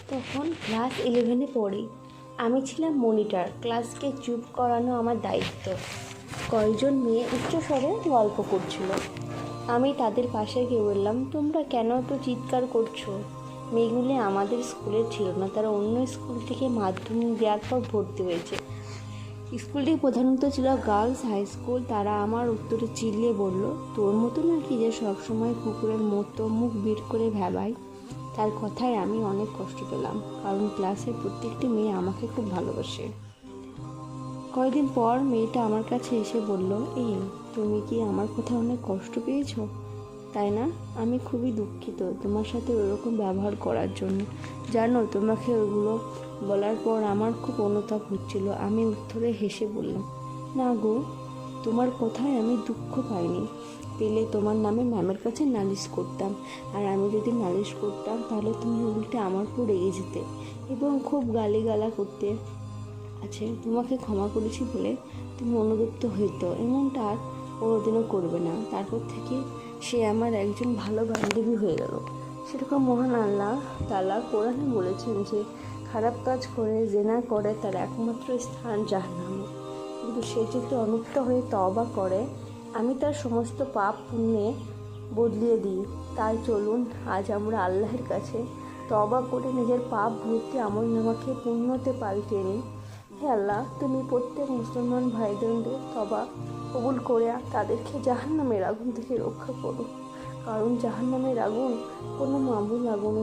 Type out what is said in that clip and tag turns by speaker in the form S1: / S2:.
S1: তখন ক্লাস 11-এ পড়ি। আমি ছিলাম মনিটর। ক্লাসকে চুপ করানো আমার দায়িত্ব। কয়েকজন মেয়ে উচ্চস্বরে গল্প করছিল। আমি তাদের পাশে গিয়ে বললাম, তোমরা কেন এত চিৎকার করছো? মেয়েগুলি আমাদের স্কুলে ছিল না, তারা অন্য স্কুল থেকে মাধ্যমিক দেওয়ার পর ভর্তি হয়েছে। স্কুলটি প্রধানত ছিল গার্লস হাই স্কুল। তারা আমার উত্তরে চিল্লিয়ে বলল, তোর মতো নাকি যে সবসময় কুকুরের মতো মুখ বের করে ভ্যাবাই। তার কথায় আমি অনেক কষ্ট পেলাম, কারণ ক্লাসের প্রত্যেকটি মেয়ে আমাকে খুব ভালোবাসে। কয়েকদিন পর মেয়েটা আমার কাছে এসে বলল, তুমি কি আমার কথা অনেক কষ্ট পেয়েছো, তাই না? আমি খুবই দুঃখিত তোমার সাথে ওরকম ব্যবহার করার জন্য। জানো, তোমাকে ওগুলো বলার পর আমার খুব অনুতাপ হচ্ছিল। আমি উত্তরে হেসে বললাম, না গো, তোমার কথায় আমি দুঃখ পাইনি। পেলে তোমার নামে ম্যামের কাছে নালিশ করতাম, আর আমি যদি নালিশ করতাম তাহলে তুমি উল্টে আমার উপর রেগে যেতে এবং খুব গালিগালা করতে। তোমাকে ক্ষমা করেছি বলে তুমি অনুতপ্ত হইতো, এমনটা আর কোনোদিনও করবে না। তারপর থেকে সে আমার একজন ভালো বান্ধবী হয়ে গেল। সেরকম মহান আল্লাহ তাআলা কোরআনে বলেছেন যে খারাপ কাজ করে, জেনা করে, তার একমাত্র স্থান জাহান্নামে। কিন্তু সে যদি অনুতপ্ত হয়ে তওবা করে, আমি তার সমস্ত পাপ পুণ্যে বদলিয়ে দিই। তাই চলুন আজ আমরা আল্লাহর কাছে তওবা করে নিজের পাপ ভর্তি আমলনামাকে পুণ্যতে পাল্টে নিই। হে আল্লাহ, তুমি প্রত্যেক মুসলমান ভাইদের তওবা কবুল করে তাদেরকে জাহান্নামের আগুন থেকে রক্ষা করো, কারণ জাহান্নামের আগুন কোনো মামুল আগুন